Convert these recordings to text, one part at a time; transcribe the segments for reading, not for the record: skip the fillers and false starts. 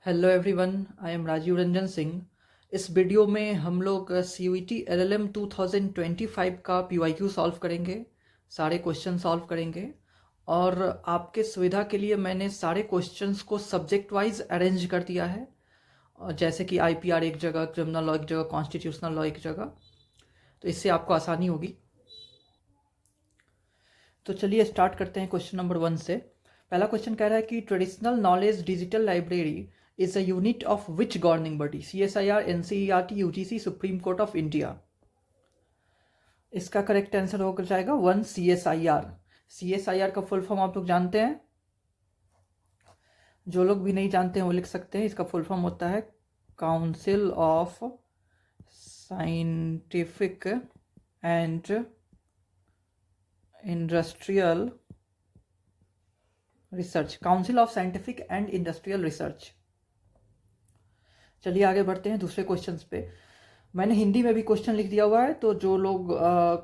Hello everyone, I am Rajiv Ranjan Singh. इस video में हम लोग CUET LLM 2025 का PYQ सॉल्व करेंगे, सारे क्वेश्चन सॉल्व करेंगे। और आपके सुविधा के लिए मैंने सारे क्वेश्चंस को सब्जेक्ट वाइज अरेंज कर दिया है, जैसे कि IPR एक जगह, क्रिमिनल लॉ एक जगह, कॉन्स्टिट्यूशनल लॉ एक जगह, तो इससे आपको आसानी होगी। तो चलिए स्टार्ट करते हैं क्वेश्चन नंबर 1 से। पहला क्वेश्चन कह रहा है कि traditional knowledge digital library is a unit of which governing body? CSIR, NCERT, UGC, supreme court of India. इसका करेक्ट आंसर हो जाएगा 1, CSIR। CSIR का फुल फॉर्म आप लोग जानते हैं? जो लोग भी नहीं जानते हैं वो लिख सकते हैं। इसका फुल फॉर्म होता है council of scientific and industrial research. Council of scientific and industrial research. चलिए आगे बढ़ते हैं दूसरे क्वेश्चंस पे। मैंने हिंदी में भी क्वेश्चन लिख दिया हुआ है, तो जो लोग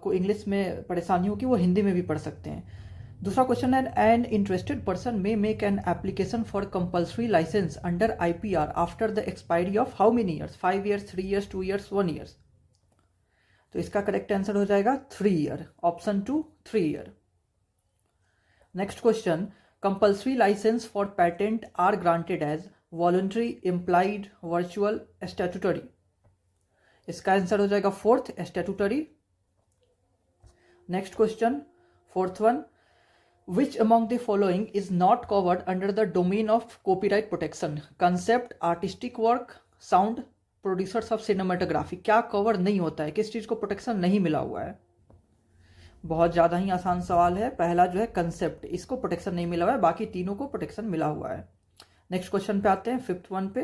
को इंग्लिश में परेशानी होगी वो हिंदी में भी पढ़ सकते हैं। दूसरा क्वेश्चन है, an interested person may make an application for compulsory licence under IPR after the expiry of how many years? 5 years, 3 years, 2 years, 1 years. तो इसका करेक्ट आंसर हो जाएगा 3 year, option 2, 3 year. Next question, compulsory licence for patent are granted as voluntary, implied, virtual, statutory. इसका आंसर हो जाएगा 4th, statutory. Next question, 4th one, which among the following is not covered under the domain of copyright protection? Concept, artistic work, sound, producers of cinematography. क्या cover नहीं होता है, किस चीज को प्रोटेक्शन नहीं मिला हुआ है? बहुत ज़्यादा ही आसान सवाल है। पहला जो है कंसेप्ट, इसको प्रोटेक्शन नहीं मिला हुआ है, बाकी तीनों को प्रोटेक्शन मिला हुआ है। नेक्स्ट क्वेश्चन पे आते हैं, 5th वन पे।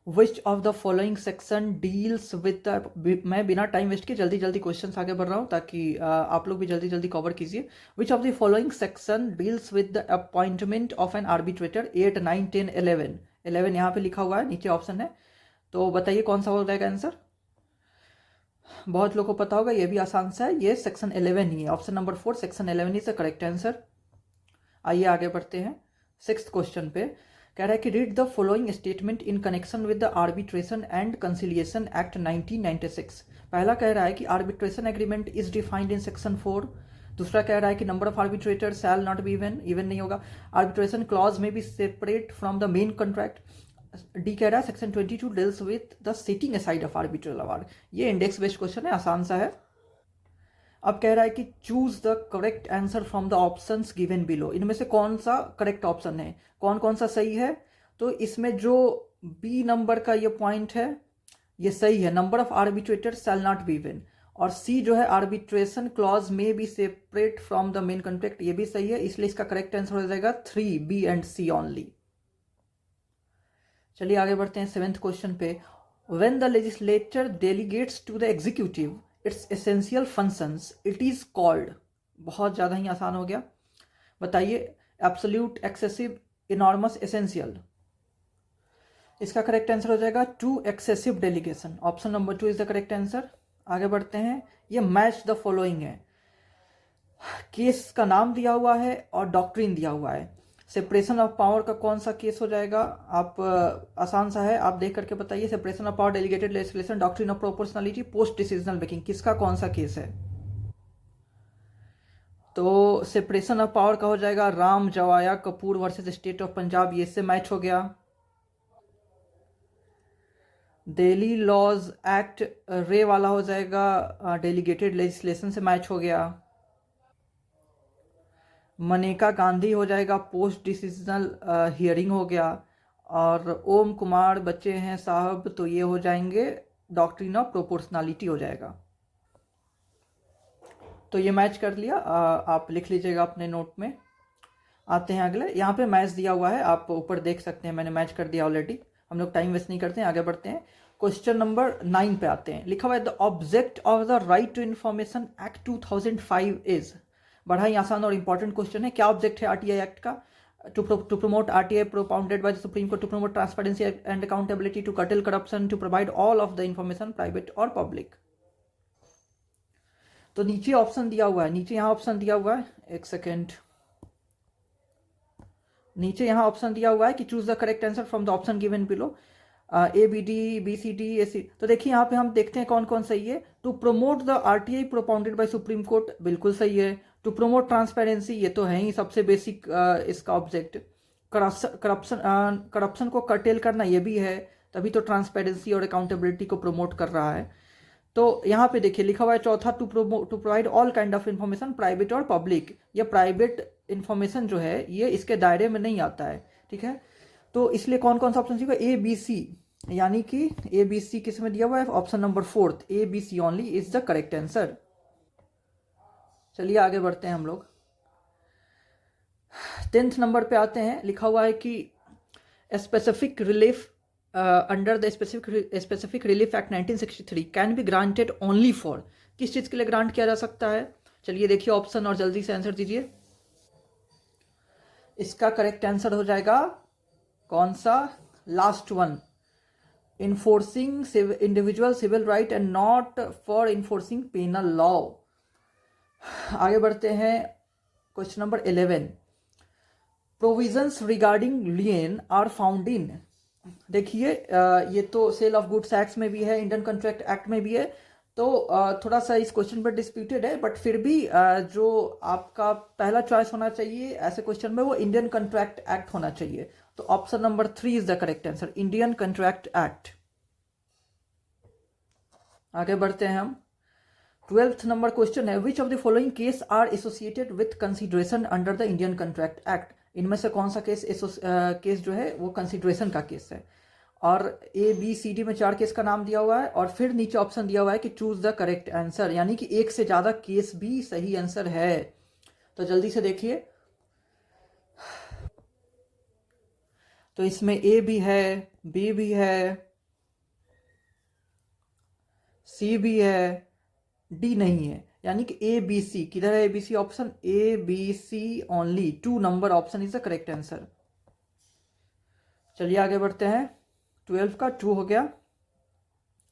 विच of the following section deals with the, मैं बिना टाइम वेस्ट के जल्दी जल्दी क्वेश्चन आगे बढ़ रहा हूँ ताकि आप लोग भी जल्दी जल्दी कवर कीजिए। विच of the following section deals with the appointment of N arbitrator? 8, 9, 10, 11। 11 यहाँ पे लिखा हुआ है, नीचे ऑप्शन है, तो बताइए कौन सा हो जाएगा आंसर? बहुत लोगों को पता होगा, ये भी आसान सा है, ये सेक्शन 11 ही है। Option number 4, section 11 is the correct answer. आइए आगे बढ़ते हैं 6th क्वेश्चन पे। कह रहा है कि read the following statement in connection with the arbitration and conciliation act 1996। पहला कह रहा है कि arbitration agreement is defined in section 4। दूसरा कह रहा है कि number of arbitrator shall not be even, even नहीं होगा। आर्बिट्रेशन क्लॉज में B separate from the main contract. D कह रहा है section 22 deals with the setting aside of arbitral award. ये इंडेक्स बेस्ड क्वेश्चन है, आसान सा है। अब कह रहा है कि choose the correct answer from the options given below. इनमें से कौन सा करेक्ट ऑप्शन है, कौन कौन सा सही है? तो इसमें जो बी नंबर का ये पॉइंट है ये सही है, number of arbitrator shall not be even. और सी जो है आर्बिट्रेशन क्लॉज में B separate from the main contract, ये भी सही है, इसलिए इसका करेक्ट आंसर हो जाएगा 3, बी एंड सी ओनली। चलिए आगे बढ़ते हैं 7th क्वेश्चन पे। When the legislature delegates to the executive its essential functions it is called. बहुत ज़्यादा ही आसान हो गया, बताइए। Absolute, excessive, enormous, essential. इसका करेक्ट आंसर हो जाएगा 2, excessive delegation. Option number 2 is the correct answer. आगे बढ़ते हैं, ये मैच द फॉलोइंग है। केस का नाम दिया हुआ है और डॉक्ट्रिन दिया हुआ है। सेपरेशन ऑफ पावर का कौन सा केस हो जाएगा? आप आसान सा है, आप देख करके बताइए। Separation of power, delegated legislation, doctrine of proportionality, post decisional making, किसका कौन सा केस है? तो सेपरेशन ऑफ पावर का हो जाएगा Ram Jawaya Kapur versus state of Punjab, ये से मैच हो गया। दिल्ली लॉज एक्ट रे वाला हो जाएगा डेलीगेटेड लेजिस्लेशन से मैच हो गया। मनेका गांधी हो जाएगा पोस्ट डिसीजनल हियरिंग हो गया। और ओम कुमार बच्चे हैं साहब, तो ये हो जाएंगे डॉक्ट्रिन ऑफ प्रोपोर्शनलिटी हो जाएगा। तो ये मैच कर लिया, आप लिख लीजिएगा अपने नोट में। आते हैं अगले, यहाँ पे मैच दिया हुआ है, आप ऊपर देख सकते हैं, मैंने मैच कर दिया ऑलरेडी। हम लोग टाइम वेस्ट नहीं करते हैं, आगे बढ़ते हैं। क्वेश्चन नंबर 9 पे आते हैं। लिखा हुआ है the object of the Right to Information Act 2005 is. बड़ा ही आसान और इंपॉर्टेंट क्वेश्चन है। क्या ऑब्जेक्ट है RTI एक्ट का? To promote RTI propounded by the Supreme Court, to promote transparency and accountability, to curtail corruption, to provide all of the information private or public। तो नीचे ऑप्शन दिया हुआ है, नीचे यहाँ ऑप्शन दिया हुआ है, एक सेकेंड। नीचे यहाँ ऑप्शन दिया हुआ है कि choose the correct answer from the option given below, A B D B C D A C. तो देखिए यहाँ पे हम देखते हैं कौन कौन सही है। To promote the RTI propounded by Supreme Court, बिल्कुल सही है। टू प्रमोट ट्रांसपेरेंसी, ये तो है ही सबसे बेसिक इसका ऑब्जेक्ट। करप्शन को कर्टेल करना, ये भी है, तभी तो ट्रांसपेरेंसी और अकाउंटेबिलिटी को प्रमोट कर रहा है। तो यहाँ पे देखिए लिखा हुआ है चौथा, to provide all kind of information private और पब्लिक। ये प्राइवेट इंफॉर्मेशन जो है ये इसके दायरे में नहीं आता है, ठीक है। तो इसलिए कौन कौन सा ऑप्शन सीखा, ए बी सी, यानी कि ए बी सी किस में दिया हुआ है, option number 4 A B C only is the correct answer. चलिए आगे बढ़ते हैं हम लोग। 10th नंबर पे आते हैं। लिखा हुआ है कि specific relief under the specific relief act 1963 can be granted only for, किस चीज के लिए ग्रांट किया जा सकता है। चलिए देखिए ऑप्शन और जल्दी से आंसर दीजिए। इसका करेक्ट आंसर हो जाएगा कौन सा, last one, enforcing individual civil right and not for enforcing penal law. आगे बढ़ते हैं। Question number 11, provisions regarding lien are found in. देखिए ये तो सेल ऑफ गुड्स एक्ट में भी है, इंडियन कॉन्ट्रैक्ट एक्ट में भी है, तो थोड़ा सा इस क्वेश्चन पर डिस्प्यूटेड है, बट फिर भी जो आपका पहला चॉइस होना चाहिए ऐसे क्वेश्चन में वो इंडियन कॉन्ट्रैक्ट एक्ट होना चाहिए। तो option number 3 is the correct answer, Indian Contract Act. आगे बढ़ते हैं हम। 12th नंबर क्वेश्चन है, which of the following case are associated with consideration under the Indian Contract Act. इनमें से कौन सा केस जो है वो कंसिडरेशन का केस है। और ए बी सी डी में 4 केस का नाम दिया हुआ है, और फिर नीचे ऑप्शन दिया हुआ है कि चूज द करेक्ट आंसर, यानी कि एक से ज्यादा केस भी सही आंसर है। तो जल्दी से देखिए, तो इसमें ए भी है, बी भी है, सी भी है, डी नहीं है, यानी कि ए बी सी। किधर है A B C option, A B C only, 2 number option is the correct answer. चलिए आगे बढ़ते हैं। 12 का 2 हो गया।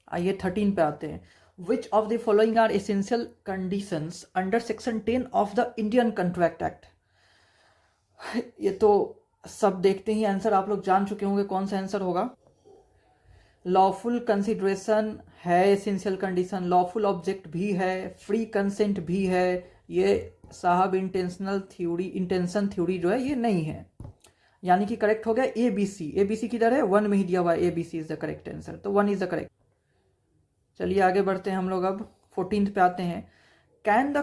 आइए 13 पे आते हैं। Which of the following are essential conditions under section 10 of the Indian Contract Act. ये तो सब देखते ही आंसर आप लोग जान चुके होंगे कौन सा आंसर होगा। लॉफुल कंसिडरेशन है एसेंशियल कंडीशन, लॉफुल ऑब्जेक्ट भी है, फ्री कंसेंट भी है, ये साहब इंटेंशन थ्योरी जो है ये नहीं है, यानी कि करेक्ट हो गया ए बी सी। ए बी सी किधर है, 1 में ही दिया हुआ है, A B C is the correct answer, तो 1 इज द करेक्ट। चलिए आगे बढ़ते हैं हम लोग। अब 14th पे आते हैं। Can the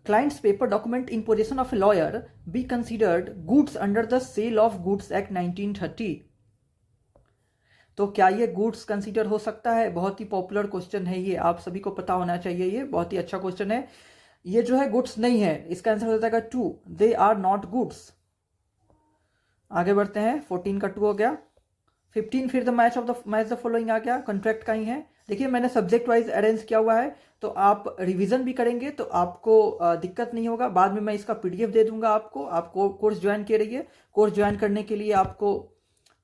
clients paper document in possession of a lawyer be considered goods under the Sale of Goods Act 1930। तो क्या ये गुड्स कंसीडर हो सकता है? बहुत ही पॉपुलर क्वेश्चन है ये, आप सभी को पता होना चाहिए, ये बहुत ही अच्छा क्वेश्चन है। ये जो है गुड्स नहीं है, इसका आंसर हो जाएगा 2, दे आर नॉट गुड्स। आगे बढ़ते हैं। 14 का 2 हो गया। 15 फिर द मैच द फॉलोइंग आ गया, कॉन्ट्रैक्ट का ही है। देखिए मैंने सब्जेक्ट वाइज अरेंज किया हुआ है, तो आप रिवीजन भी करेंगे तो आपको दिक्कत नहीं होगा। बाद में मैं इसका पीडीएफ दे दूंगा आपको कोर्स ज्वाइन के रहिए। कोर्स ज्वाइन करने के लिए आपको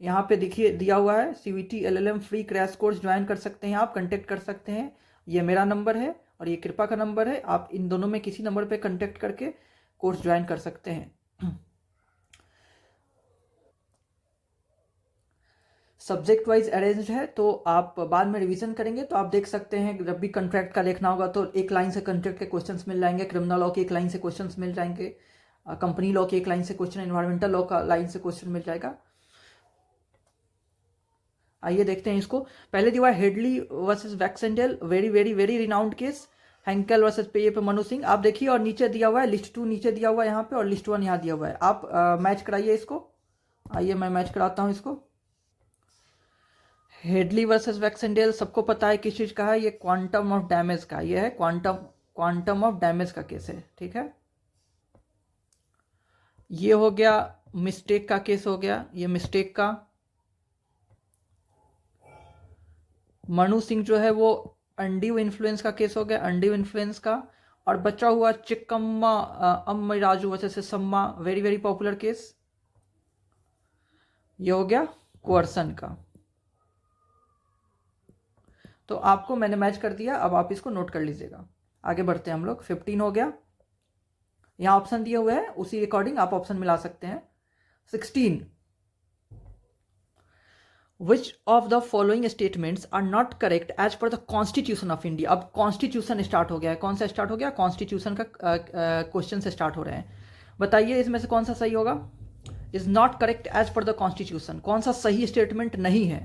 यहाँ पे देखिए दिया हुआ है CVT LLM free crash course join कर सकते हैं, आप कांटेक्ट कर सकते हैं। ये मेरा नंबर है और ये कृपा का नंबर है, आप इन दोनों में किसी नंबर पे कांटेक्ट करके कोर्स ज्वाइन कर सकते हैं। सब्जेक्ट वाइज अरेंज है, तो आप बाद में रिवीजन करेंगे तो आप देख सकते हैं। जब भी कॉन्ट्रैक्ट का देखना होगा तो एक लाइन से कॉन्ट्रैक्ट के क्वेश्चंस मिल जाएंगे, क्रिमिनल लॉ के एक लाइन से क्वेश्चंस मिल जाएंगे, कंपनी लॉ के एक लाइन से क्वेश्चन, एनवायरमेंटल लॉ का लाइन से क्वेश्चन मिल जाएगा। आइए देखते हैं इसको। पहले दिया हुआ है Hadley versus Baxendale, very very very renowned case. Hankel versus पे मनु सिंह, आप देखिए। और नीचे दिया हुआ है लिस्ट 2 नीचे दिया हुआ है यहाँ पे, और लिस्ट 1 यहाँ दिया हुआ है। आप मैच कराइए इसको। आइए मैं मैच कराता हूँ इसको। हेडली वर्सेस वैक्सेंडेल सबको पता है किस चीज का है, ये क्वांटम ऑफ डैमेज का, ये है क्वांटम ऑफ डैमेज का केस है, ठीक है। ये हो गया मिस्टेक का केस हो गया, ये मिस्टेक का। मनु सिंह जो है वो अनड्यू इन्फ्लुएंस का केस हो गया, अनड्यू इन्फ्लुएंस का। और बचा हुआ चिक्कम्मा अम्मा राजू वैसे सम्मा, वेरी वेरी पॉपुलर केस। ये हो गया कोअर्सन का। तो आपको मैंने मैच कर दिया, अब आप इसको नोट कर लीजिएगा। आगे बढ़ते हैं हम लोग। 15 हो गया। यहाँ ऑप्शन दिए हुए हैं, उसी अकॉर्डिंग आप ऑप्शन मिला सकते हैं। 16, which of the following statements are not correct as per the constitution of India. अब कॉन्स्टिट्यूशन स्टार्ट हो गया है, कौन सा स्टार्ट हो गया, कॉन्स्टिट्यूशन का क्वेश्चन से स्टार्ट हो रहे हैं। बताइए इसमें से कौन सा सही होगा। Is not correct as per the constitution, कौन सा सही स्टेटमेंट नहीं है।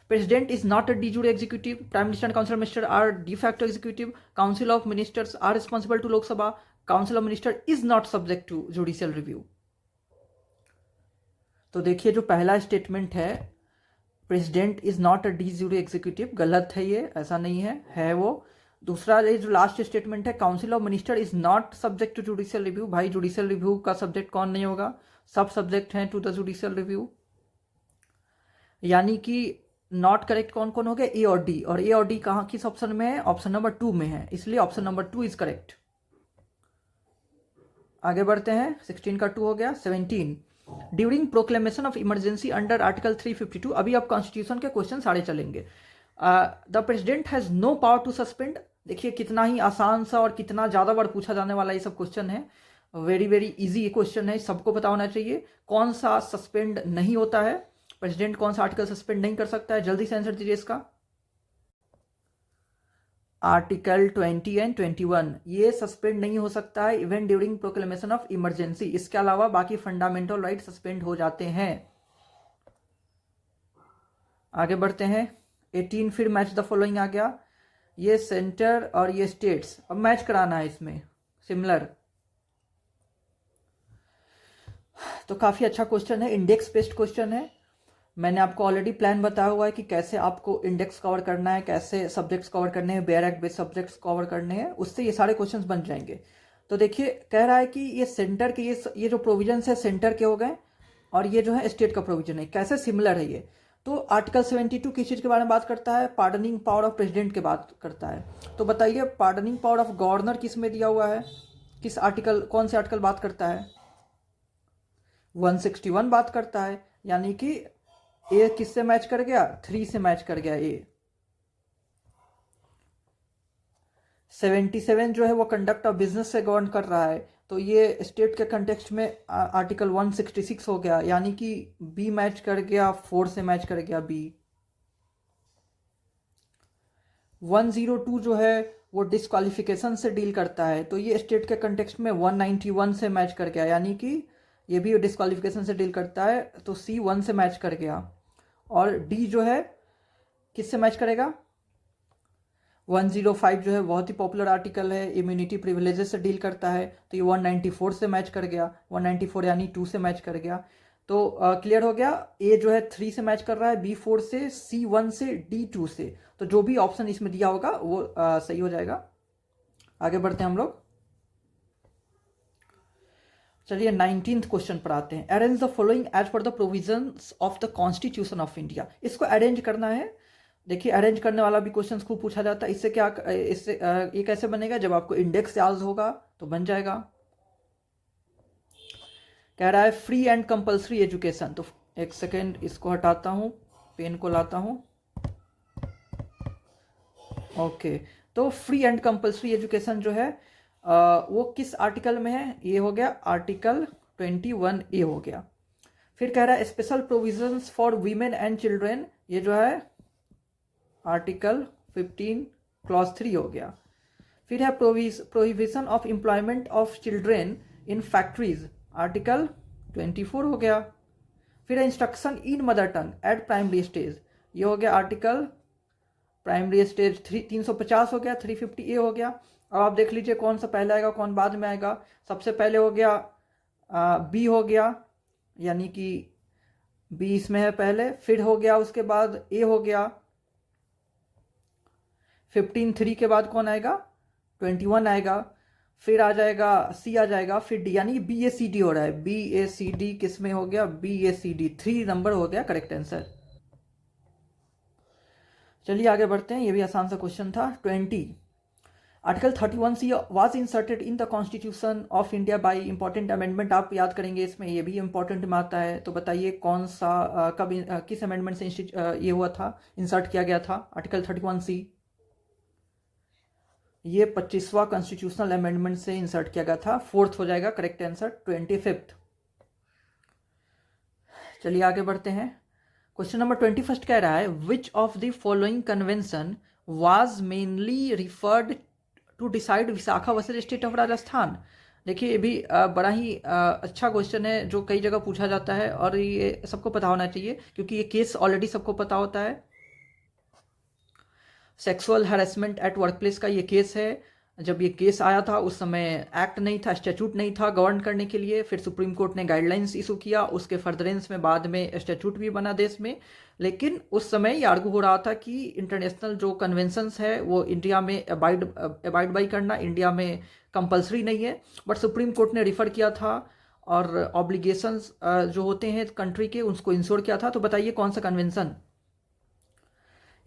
President is not a de jure executive, prime minister and council of minister are de facto executive, council of ministers are responsible to Lok Sabha, council of minister is not subject to judicial review. तो देखिए जो पहला statement है, president is not a de jure executive, गलत है, ये ऐसा नहीं है वो। दूसरा ये जो लास्ट स्टेटमेंट है, council of minister is not subject to judicial review, भाई जुडिशियल रिव्यू का सब्जेक्ट कौन नहीं होगा, सब सब्जेक्ट हैं टू द जुडिशियल रिव्यू। यानी कि नॉट करेक्ट कौन कौन हो गया, ए और डी, और ए और डी कहाँ किस ऑप्शन में है, ऑप्शन नंबर 2 में है, इसलिए ऑप्शन नंबर 2 इज करेक्ट। आगे बढ़ते हैं, 16 का 2 हो गया। 17, during proclamation of emergency under article 352, अभी अब कॉन्स्टिट्यूशन के क्वेश्चन सारे चलेंगे। The president has no power to suspend, देखिए कितना ही आसान सा और कितना ज़्यादा बार पूछा जाने वाला ये सब क्वेश्चन है, वेरी वेरी इजी ये क्वेश्चन है, सबको पता होना चाहिए। कौन सा सस्पेंड नहीं होता है, प्रेसिडेंट कौन सा आर्टिकल सस्पेंड नहीं कर सकता है, जल्दी से आंसर दीजिए इसका। आर्टिकल 20 एंड 21 ये सस्पेंड नहीं हो सकता है even during proclamation of emergency, इसके अलावा बाकी फंडामेंटल राइट सस्पेंड हो जाते हैं। आगे बढ़ते हैं, 18 फिर मैच द फॉलोइंग आ गया, ये सेंटर और ये स्टेट्स, अब मैच कराना है इसमें सिमिलर। तो काफी अच्छा क्वेश्चन है, इंडेक्स बेस्ड क्वेश्चन है। मैंने आपको ऑलरेडी प्लान बताया हुआ है कि कैसे आपको इंडेक्स कवर करना है, कैसे सब्जेक्ट्स कवर करने हैं, bare act based subjects cover करने हैं, उससे ये सारे क्वेश्चंस बन जाएंगे। तो देखिए कह रहा है कि ये सेंटर के ये जो प्रोविजन है सेंटर के हो गए, और ये जो है स्टेट का प्रोविजन है, कैसे सिमिलर है ये। तो आर्टिकल 72 किस चीज़ के बारे में बात करता है, पार्डनिंग पावर ऑफ प्रेसिडेंट के बात करता है। तो बताइए पार्डनिंग पावर ऑफ गवर्नर किस में दिया हुआ है, किस आर्टिकल, कौन से आर्टिकल बात करता है, 161 बात करता है। यानी कि ए किससे मैच कर गया, 3 से मैच कर गया ए। 77 जो है वो कंडक्ट ऑफ बिजनेस से गवर्न कर रहा है, तो ये स्टेट के कंटेक्स्ट में आर्टिकल 166 हो गया, यानी कि बी मैच कर गया, 4 से मैच कर गया बी। 102 जो है वो डिस्क्वालिफिकेशन से डील करता है, तो ये स्टेट के कंटेक्स्ट में 191 से मैच कर गया, यानी कि ये भी डिस्क्वालिफिकेशन से डील करता है, तो सी 1 से मैच कर गया। और डी जो है किससे मैच करेगा, 105 जो है बहुत ही पॉपुलर आर्टिकल है, इम्यूनिटी प्रिविलेजेस से डील करता है, तो ये 194 से मैच कर गया, 194 यानी 2 से मैच कर गया। तो क्लियर हो गया, ए जो है 3 से मैच कर रहा है, बी 4 से, सी 1 से, डी 2 से, तो जो भी ऑप्शन इसमें दिया होगा वो सही हो जाएगा। आगे बढ़ते हैं हम लोग, चलिए 19th क्वेश्चन पर आते हैं। Arrange the following as per the provisions of the constitution of India, इसको अरेंज करना है। देखिए अरेंज करने वाला भी क्वेश्चन खूब पूछा जाता है, इससे क्या, इससे ये कैसे बनेगा, जब आपको इंडेक्स याद होगा तो बन जाएगा। कह रहा है फ्री एंड कंपल्सरी एजुकेशन, तो एक सेकेंड इसको हटाता हूँ, पेन को लाता हूँ। ओके, तो फ्री एंड कंपल्सरी एजुकेशन जो है वो किस आर्टिकल में है, ये हो गया आर्टिकल 21A हो गया। फिर कह रहा है special provisions for women and children, ये जो है आर्टिकल 15 क्लॉज 3 हो गया। फिर है prohibition of employment of children in factories, article 24 हो गया। फिर है इंस्ट्रक्शन इन mother tongue eight primary stage, ये हो गया आर्टिकल प्राइमरी स्टेज 350 हो गया, 350A हो गया। अब आप देख लीजिए कौन सा पहले आएगा कौन बाद में आएगा। सबसे पहले हो गया बी हो गया, यानी कि बी इसमें है पहले, फिर हो गया उसके बाद ए हो गया, 15(3) के बाद कौन आएगा, 21 आएगा, फिर आ जाएगा सी आ जाएगा, फिर डी, यानी BACD हो रहा है, BACD किस में हो गया, BACD 3 नंबर हो गया करेक्ट आंसर। चलिए आगे बढ़ते हैं, ये भी आसान सा क्वेश्चन था। 20 article 31C was inserted in the constitution of India by important amendment, आप याद करेंगे इसमें, ये भी इंपॉर्टेंट में आता है। तो बताइए कौन सा कब किस अमेंडमेंट से ये हुआ था, इंसर्ट किया गया था आर्टिकल 31C, ये 25वां कॉन्स्टिट्यूशनल अमेंडमेंट से इंसर्ट किया गया था, 4th हो जाएगा करेक्ट आंसर। 25th चलिए आगे बढ़ते हैं। क्वेश्चन नंबर 21 कह रहा है which of the following convention was mainly referred to decide Vishaka versus state of Rajasthan. देखिए ये भी बड़ा ही अच्छा क्वेश्चन है जो कई जगह पूछा जाता है और ये सबको पता होना चाहिए क्योंकि ये केस ऑलरेडी सबको पता होता है। Sexual harassment at work place का ये केस है। जब ये केस आया था उस समय एक्ट नहीं था, स्टैचूट नहीं था गवर्न करने के लिए, फिर सुप्रीम कोर्ट ने गाइडलाइंस इशू किया, उसके फर्दरेंस में बाद में स्टैचूट भी बना देश में। लेकिन उस समय ये आर्गू हो रहा था कि इंटरनेशनल जो कन्वेंशंस है वो इंडिया में अबाइड बाई करना इंडिया में कंपलसरी नहीं है, बट सुप्रीम कोर्ट ने रिफ़र किया था और ऑब्लिगेशंस जो होते हैं कंट्री के उसको इंश्योर किया था। तो बताइए कौन सा कन्वेंशन?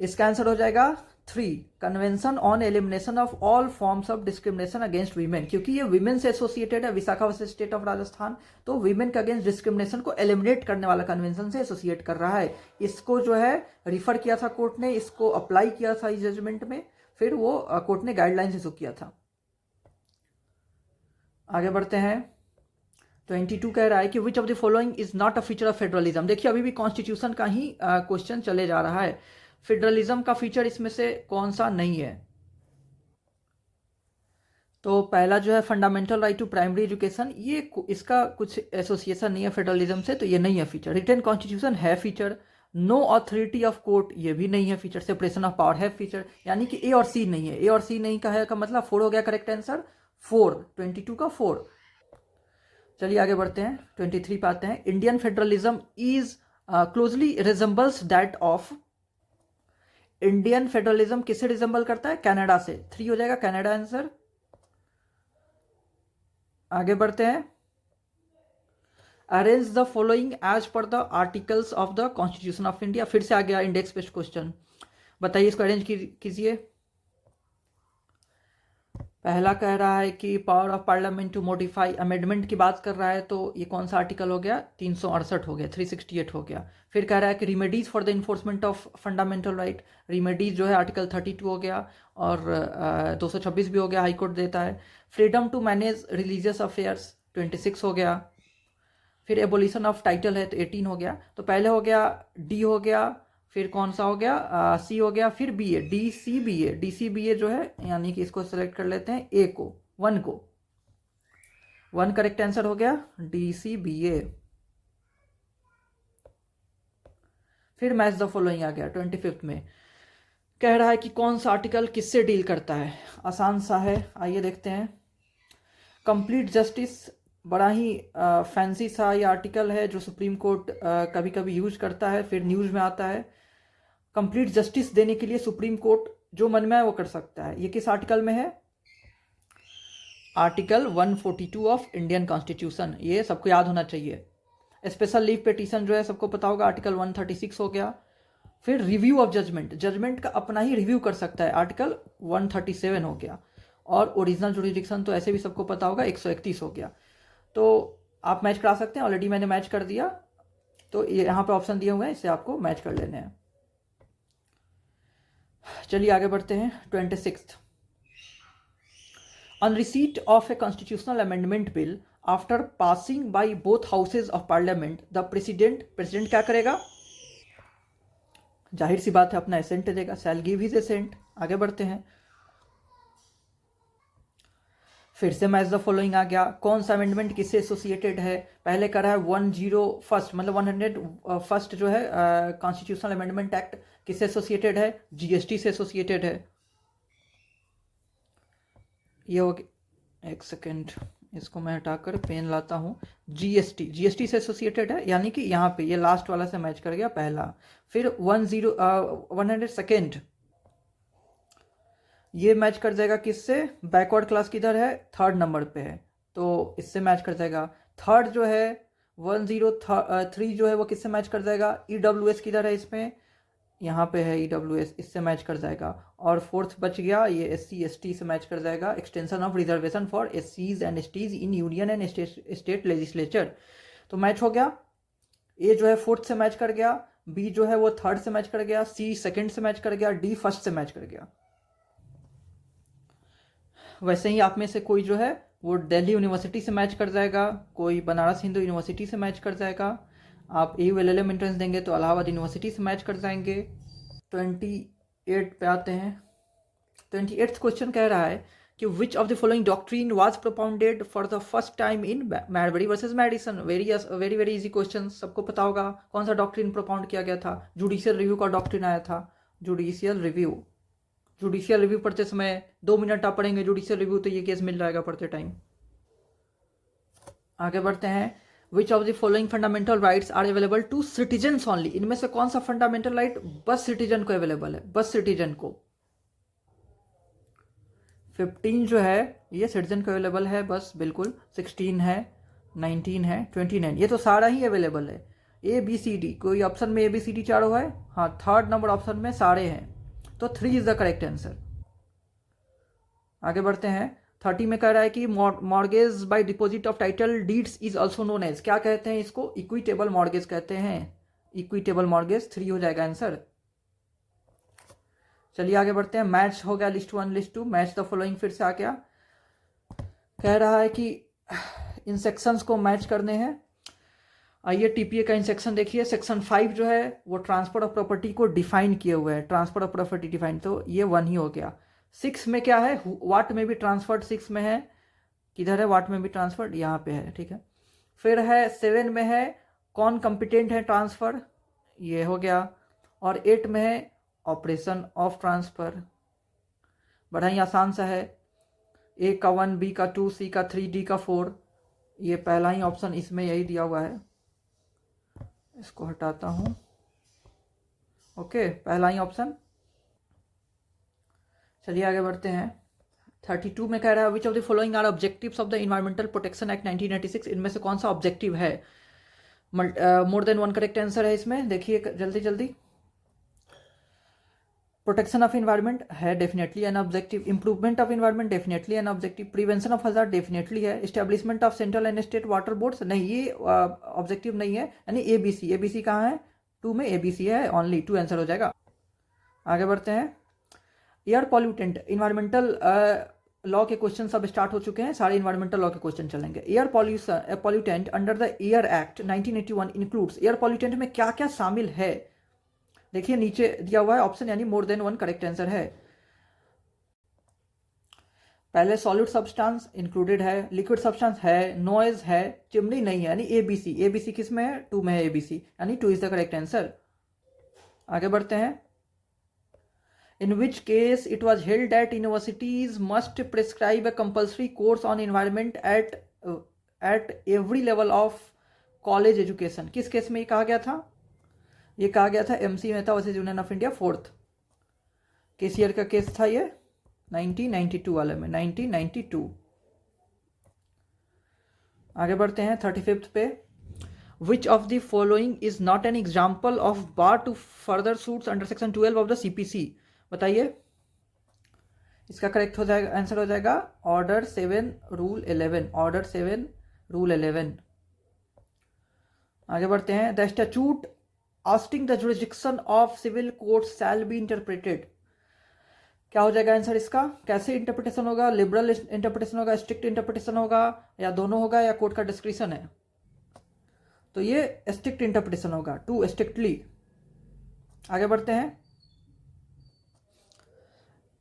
इसका आंसर हो जाएगा 3, convention on elimination of all forms of discrimination against women. क्योंकि ये वीमेन से एसोसिएटेड है, Vishakha versus state of Rajasthan, तो वीमेन के अगेंस्ट डिस्क्रिमिनेशन को एलिमिनेट करने वाला कन्वेंशन से एसोसिएट कर रहा है। इसको जो है रिफर किया था कोर्ट ने, इसको अप्लाई किया था इस जजमेंट में, फिर वो कोर्ट ने गाइडलाइंस इशू किया था। आगे बढ़ते हैं। 22 कह रहा है कि which of the following is not a feature of federalism. देखिए अभी भी कॉन्स्टिट्यूशन का ही क्वेश्चन चले जा रहा है। फेडरलिज्म का फीचर इसमें से कौन सा नहीं है? तो पहला जो है fundamental right to primary education, ये इसका कुछ एसोसिएशन नहीं है फेडरलिज्म से, तो ये नहीं है फीचर। रिटन कॉन्स्टिट्यूशन है feature. No authority of court, ये भी नहीं है फीचर। सेपरेशन ऑफ पावर है फीचर। यानी कि ए और सी नहीं है। ए और सी नहीं का है का मतलब 4 हो गया करेक्ट आंसर। 4, 22 का 4। चलिए आगे बढ़ते हैं। 23 पे आते हैं। Indian federalism is closely resembles that of. Indian federalism किससे रिजेंबल करता है? कनाडा से। 3 हो जाएगा कनाडा आंसर। आगे बढ़ते हैं। Arrange the following as per the articles of the constitution of India. फिर से आ गया इंडेक्स बेस्ड क्वेश्चन। बताइए इसको अरेंज कीजिए। पहला कह रहा है कि power of parliament to modify, amendment की बात कर रहा है, तो ये कौन सा आर्टिकल हो गया? 368 हो गया, 368 हो गया। फिर कह रहा है कि remedies for the enforcement of fundamental right, remedies जो है आर्टिकल 32 हो गया और 226 भी हो गया, हाई कोर्ट देता है। Freedom to manage religious affairs 26 हो गया। फिर एबोलिशन ऑफ टाइटल है तो 18 हो गया। तो पहले हो गया डी हो गया, फिर कौन सा हो गया? सी हो गया, फिर B A, D C B A. D C B ए जो है यानी कि इसको सेलेक्ट कर लेते हैं ए को, 1 को। 1 करेक्ट आंसर हो गया डी सी बी ए। फिर मैच द फॉलोइंग आ गया 25 में। कह रहा है कि कौन सा आर्टिकल किससे डील करता है? आसान सा है, आइए देखते हैं। कंप्लीट जस्टिस, बड़ा ही फैंसी सा ये आर्टिकल है जो सुप्रीम कोर्ट कभी कभी यूज करता है, फिर न्यूज़ में आता है। कंप्लीट जस्टिस देने के लिए सुप्रीम कोर्ट जो मन में है वो कर सकता है। ये किस आर्टिकल में है? Article 142 of Indian constitution. ये सबको याद होना चाहिए। स्पेशल लीव पिटीशन जो है सबको पता होगा, आर्टिकल 136 हो गया। फिर रिव्यू ऑफ जजमेंट, जजमेंट का अपना ही रिव्यू कर सकता है, आर्टिकल 137 हो गया। और ओरिजिनल जुरिडिक्शन तो ऐसे भी सबको पता होगा, 131 हो गया। तो आप मैच करा सकते हैं, ऑलरेडी मैंने मैच कर दिया, तो यहाँ पे ऑप्शन दिए हुए हैं, इससे आपको मैच कर लेने हैं। चलिए आगे बढ़ते हैं। 26 on receipt of a constitutional amendment bill after passing by both houses of parliament the president क्या करेगा? जाहिर सी बात है अपना एसेंट देगा, शैल गिव हिज एसेंट। आगे बढ़ते हैं। फिर से मैच द फॉलोइंग आ गया। कौन सा अमेंडमेंट किससे एसोसिएटेड है? पहले कर रहा है 101 मतलब 101 जो है कॉन्स्टिट्यूशनल अमेंडमेंट एक्ट किससे एसोसिएटेड है? जीएसटी से एसोसिएटेड है। ये हो गया, एक सेकेंड इसको मैं हटाकर पेन लाता हूँ। जीएसटी से एसोसिएटेड है, यानी कि यहाँ पे ये लास्ट वाला से मैच कर गया पहला। फिर 102 ये मैच कर जाएगा किससे? बैकवर्ड क्लास किधर है? 3rd नंबर पे है, तो इससे मैच कर जाएगा। थर्ड जो है 103 जो है वो किससे मैच कर जाएगा? ईडब्ल्यूएस किधर है इसमें? यहाँ पे है ईडब्ल्यूएस, इससे मैच कर जाएगा। और फोर्थ बच गया ये एससी एसटी से मैच कर जाएगा, एक्सटेंशन ऑफ रिजर्वेशन फॉर एससीज and STs in union and state legislature. तो मैच हो गया। ए जो है 4th से मैच कर गया, बी जो है वो 3rd से मैच कर गया, सी 2nd से मैच कर गया, डी 1st से मैच कर गया। वैसे ही आप में से कोई जो है वो दिल्ली यूनिवर्सिटी से मैच कर जाएगा, कोई बनारस हिंदू यूनिवर्सिटी से मैच कर जाएगा, आप AU LLM एंट्रेंस देंगे तो इलाहाबाद यूनिवर्सिटी से मैच कर जाएंगे। 28 पे आते हैं। 28th क्वेश्चन कह रहा है कि which of the following doctrine was propounded for the first time in Marbury versus Madison. Very very easy question, सबको पता होगा कौन सा डॉक्ट्रीन प्रोपाउंड किया गया था। जुडिशियल रिव्यू का डॉक्ट्रीन आया था। जुडिशियल रिव्यू पढ़ते समय 2 मिनट आप पढ़ेंगे जुडिशियल रिव्यू तो ये केस मिल जाएगा पढ़ते टाइम। आगे बढ़ते हैं। Which of the following fundamental rights are available to citizens only. इनमें से कौन सा फंडामेंटल राइट बस सिटीजन को अवेलेबल है, बस सिटीजन को। 15 जो है ये सिटीजन को अवेलेबल है बस, बिल्कुल। 16 है, 19 है, 29, ये तो सारा ही अवेलेबल है। ABCD, कोई ऑप्शन में ABCD चारों है? हाँ, 3rd नंबर ऑप्शन में सारे हैं, तो 3 इज द करेक्ट आंसर। आगे बढ़ते हैं। 30 में कह रहा है कि mortgage by deposit of title deeds is also known as. क्या कहते हैं इसको? इक्विटेबल मॉर्गेज कहते हैं। इक्विटेबल मॉर्गेज 3 हो जाएगा आंसर। चलिए आगे बढ़ते हैं। मैच हो गया list 1 list 2, match the following फिर से आ गया। कह रहा है कि इन सेक्शंस को मैच करने हैं। आइए TPA का इन सेक्शन देखिए। सेक्शन 5 जो है वो ट्रांसफर ऑफ प्रॉपर्टी को डिफाइन किए हुए है। ट्रांसफर ऑफ प्रॉपर्टी डिफाइन, तो ये 1 ही हो गया। 6 में क्या है? व्हाट में भी ट्रांसफर्ड, 6 में है। किधर है व्हाट में भी ट्रांसफर्ड? यहाँ पे है, ठीक है। फिर है 7 में है कौन कंपिटेंट है ट्रांसफर, ये हो गया। और 8 में है ऑपरेशन ऑफ ट्रांसफर। बड़ा ही आसान सा है। A का 1, B का 2, C का 3, D का 4। ये पहला ही ऑप्शन इसमें यही दिया हुआ है। इसको हटाता हूँ। ओके, पहला ही ऑप्शन। चलिए आगे बढ़ते हैं। 32 में कह रहा है which of the following are objectives of the environmental protection act 1996। इनमें से कौन सा ऑब्जेक्टिव है? मोर देन 1 करेक्ट आंसर है इसमें। देखिए जल्दी जल्दी। प्रोटेक्शन ऑफ एनवायरनमेंट है, definitely an objective. Improvement of environment, definitely an objective. Prevention of hazard, definitely है। Establishment of central and state water boards, नहीं, ये ऑब्जेक्टिव नहीं है। यानी ABC कहाँ है? 2 में ABC है, ओनली 2 आंसर हो जाएगा। आगे बढ़ते हैं। एयर पॉल्यूटेंट, इन्वायरमेंटल लॉ के क्वेश्चन सब स्टार्ट हो चुके हैं, सारे इन्वायरमेंटल लॉ के क्वेश्चन चलेंगे। Air pollutant under the air act 1981 includes. Air pollutant में क्या क्या शामिल है? देखिए नीचे दिया हुआ है ऑप्शन, यानी मोर देन 1 करेक्ट आंसर है। पहले सॉलिड सब्सटेंस इंक्लूडेड है, लिक्विड सब्सटेंस है, नॉइज है, चिमनी नहीं है, यानी ABC किस में है? 2 में है ABC, यानी 2 इज द करेक्ट आंसर। आगे बढ़ते हैं। In which case it was held that universities must prescribe a compulsory course on environment at every level of college education। किस केस में ये कहा गया था? ये कहा गया था MC Mehta versus union of India 4th। किस ईयर का केस था ये? 1992 वाले में, 1992। आगे बढ़ते हैं 35th पे। Which of the following is not an example of bar to further suits under section 12 of the CPC? बताइए। इसका करेक्ट हो जाएगा, आंसर हो जाएगा ऑर्डर 7 रूल 11। Order 7 rule 11। आगे बढ़ते हैं। The statute ousting the jurisdiction of civil court shall be interpreted. क्या हो जाएगा आंसर इसका? कैसे इंटरप्रिटेशन होगा? लिबरल इंटरप्रिटेशन होगा, स्ट्रिक्ट इंटरप्रिटेशन होगा, या दोनों होगा, या कोर्ट का डिस्क्रिप्शन है? तो ये स्ट्रिक्ट इंटरप्रिटेशन होगा, टू स्ट्रिक्टली। आगे बढ़ते हैं।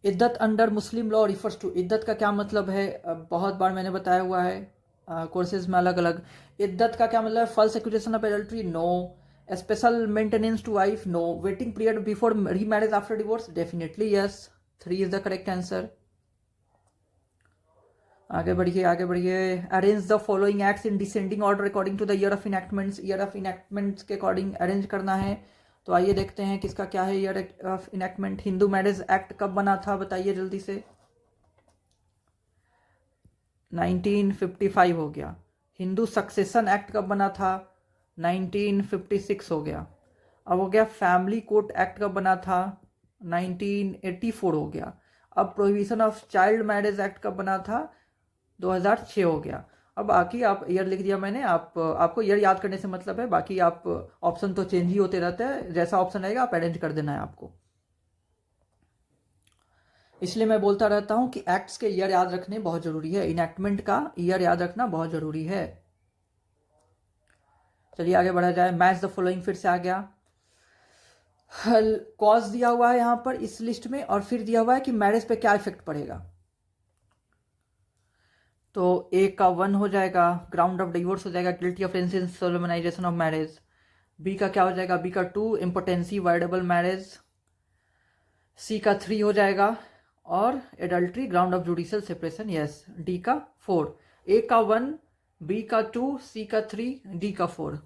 इद्दत under Muslim law refers to. इद्दत का क्या मतलब है? बहुत बार मैंने बताया हुआ है कोर्सेज में अलग अलग। इद्दत का क्या मतलब है? False accusation of adultery, no. Special maintenance to wife, no. Waiting period before remarriage after divorce, definitely yes. 3 is the correct answer. आगे बढ़िए आगे बढ़िए। Arrange the following acts in descending order according to the year of enactments. Year of enactments के according arrange करना है। तो आइए देखते हैं किसका क्या है year of enactment. Hindu marriage act कब बना था? बताइए जल्दी से। 1955 हो गया। हिंदू सक्सेशन एक्ट कब बना था? 1956 हो गया। अब हो गया फैमिली कोर्ट एक्ट कब बना था? 1984 हो गया। अब prohibition of child marriage act कब बना था? 2006 हो गया। अब बाकी आप ईयर लिख दिया मैंने, आपको ईयर याद करने से मतलब है, बाकी आप ऑप्शन तो चेंज ही होते रहते हैं, जैसा ऑप्शन आएगा आप अरेंज कर देना है आपको। इसलिए मैं बोलता रहता हूं कि एक्ट्स के ईयर याद रखने बहुत जरूरी है, इनैक्टमेंट का ईयर याद रखना बहुत जरूरी है। चलिए आगे बढ़ा जाए। मैच द फॉलोइंग फिर से आ गया। कॉज दिया हुआ है यहाँ पर इस लिस्ट में, और फिर दिया हुआ है कि मैरिज पे क्या इफेक्ट पड़ेगा। तो ए का 1 हो जाएगा, ग्राउंड ऑफ डिवोर्स हो जाएगा, guilty of solemnization of marriage. B का क्या हो जाएगा, बी का 2 इम्पोर्टेंसी वाइडेबल मैरिज। सी का 3 हो जाएगा, और adultery ground of judicial separation. Yes, D का 4। ए का 1, बी का 2, सी का 3, डी का 4।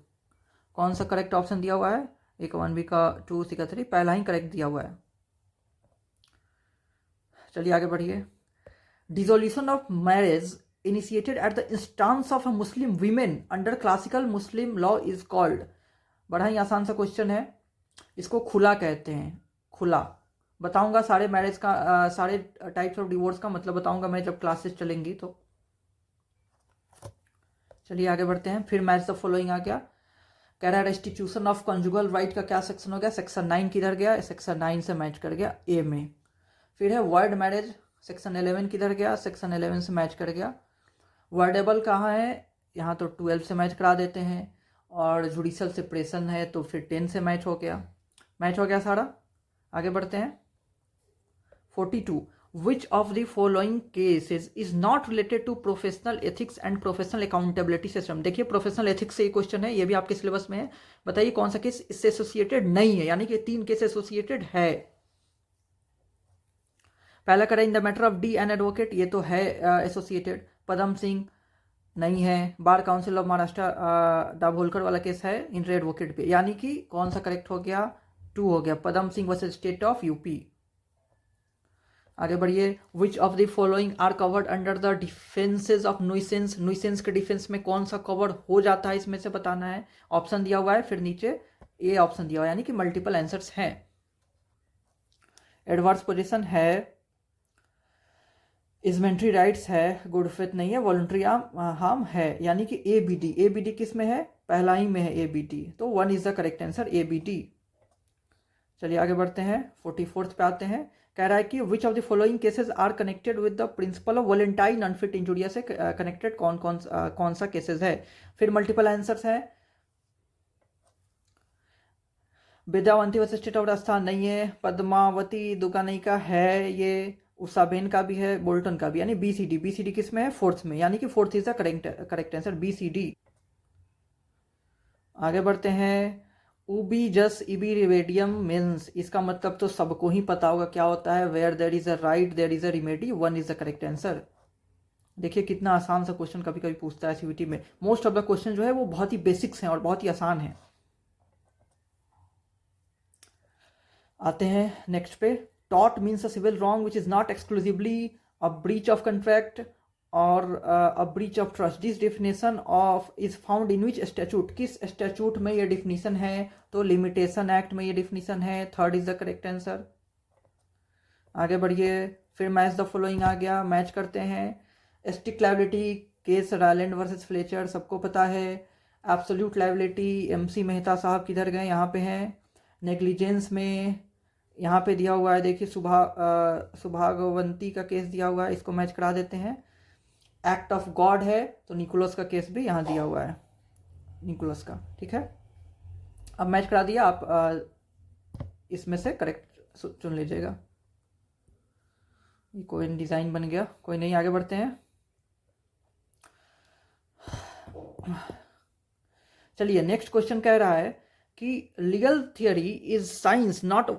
कौन सा करेक्ट ऑप्शन दिया हुआ है? ए का 1, बी का 2, सी का 3, पहला ही करेक्ट दिया हुआ है। चलिए आगे बढ़िए। Dissolution of marriage initiated at the instance of a Muslim women under classical Muslim law is called. बड़ा ही आसान सा क्वेश्चन है, इसको खुला कहते हैं। खुला बताऊंगा सारे मैरिज का, सारे टाइप्स ऑफ डिवोर्स का मतलब बताऊंगा मैं जब क्लासेस चलेंगी तो। चलिए आगे बढ़ते हैं। फिर मैच द फॉलोइंग आ गया। कह रहा है रेस्टिट्यूशन ऑफ कंजुगल राइट का क्या सेक्शन हो गया, सेक्शन 9 किधर गया, सेक्शन 9 से मैच कर गया ए में। फिर है वर्ड मैरिज, सेक्शन 11 किधर गया, सेक्शन 11 से मैच कर गया। वर्डेबल कहाँ है, यहाँ तो 12 से मैच करा देते हैं, और जुडिशियल सेपरेशन है तो फिर 10 से मैच हो गया सारा। आगे बढ़ते हैं। 42 which of the following cases is not related to professional ethics and professional accountability system। देखिए प्रोफेशनल एथिक्स से ये क्वेश्चन है, ये भी आपके सिलेबस में है। बताइए कौन सा केस इससे एसोसिएटेड नहीं है, यानी कि 3 केस एसोसिएटेड है। पहला करें in the matter of D an advocate, ये तो है एसोसिएटेड। पदम सिंह नहीं है। Bar council of Maharashtra Dabholkar वाला केस है इंटर एडवोकेट पे, यानी कि कौन सा करेक्ट हो गया, 2 हो गया, Padam Singh versus state of UP. आगे बढ़िए। Which of the following are covered under the defences of nuisance. Nuisance के डिफेंस में कौन सा कवर हो जाता है, इसमें से बताना है। ऑप्शन दिया हुआ है, फिर नीचे ए ऑप्शन दिया हुआ है, यानी कि मल्टीपल आंसर्स हैं। एडवर्स पोजीशन है, इजमेंट्री राइट्स है, गुड फेथ नहीं है, वॉलंटरी हार्म है, यानी कि A B D. A B D किस में है, पहला ही में है ए बी डी, तो 1 is the correct answer, A B D. चलिए आगे बढ़ते हैं। 44 पे आते हैं। कह रहा है कि which of the following cases are connected with the principle of volenti non fit injuria से कनेक्टेड कौन सा केसेस है। फिर मल्टीपल आंसर्स है। विद्यावंती वर्सेस स्टेट ऑफ राजस्थान नहीं है। पद्मावती दुकानई का है, ये उषाबेन का भी है, बोल्टन का भी, यानी बीसीडी। बीसीडी किस में है, 4th में, यानी कि 4th is the correct answer, BCD. आगे बढ़ते हैं। उबी जस इबी रिमेडियम मीन्स, इसका मतलब तो सबको ही पता होगा क्या होता है। Where there is a right there is a remedy, 1 is the correct answer. देखिए कितना आसान सा क्वेश्चन कभी कभी पूछता है सीवीटी में। मोस्ट ऑफ द क्वेश्चन जो है वो बहुत ही बेसिक्स हैं और बहुत ही आसान है। आते हैं नेक्स्ट पे। टॉट means a civil wrong which is not exclusively a breach of contract or a breach of trust. This definition of is found in which statute, किस स्टैचूट में ये डेफिनेशन है, तो लिमिटेशन एक्ट में ये डेफिनेशन है, 3rd is the correct answer. आगे बढ़िए। फिर मैच द फॉलोइंग आ गया, मैच करते हैं। Strict liability case Ryland versus Fletcher, सबको पता है। एब्सोल्यूट लायबिलिटी एमसी मेहता साहब किधर गए, यहाँ पे हैं। नेग्लिजेंस में यहाँ पे दिया हुआ है, देखिए सुभागवंती का केस दिया हुआ है, इसको मैच करा देते हैं। एक्ट ऑफ गॉड है तो निकोलस का केस भी यहाँ दिया हुआ है, निकोलस का, ठीक है। अब मैच करा दिया, आप इसमें से करेक्ट चुन लीजिएगा। ये कोई डिज़ाइन बन गया, कोई नहीं। आगे बढ़ते हैं। चलिए नेक्स्ट क्वेश्चन कह रहा है कि legal theory is science not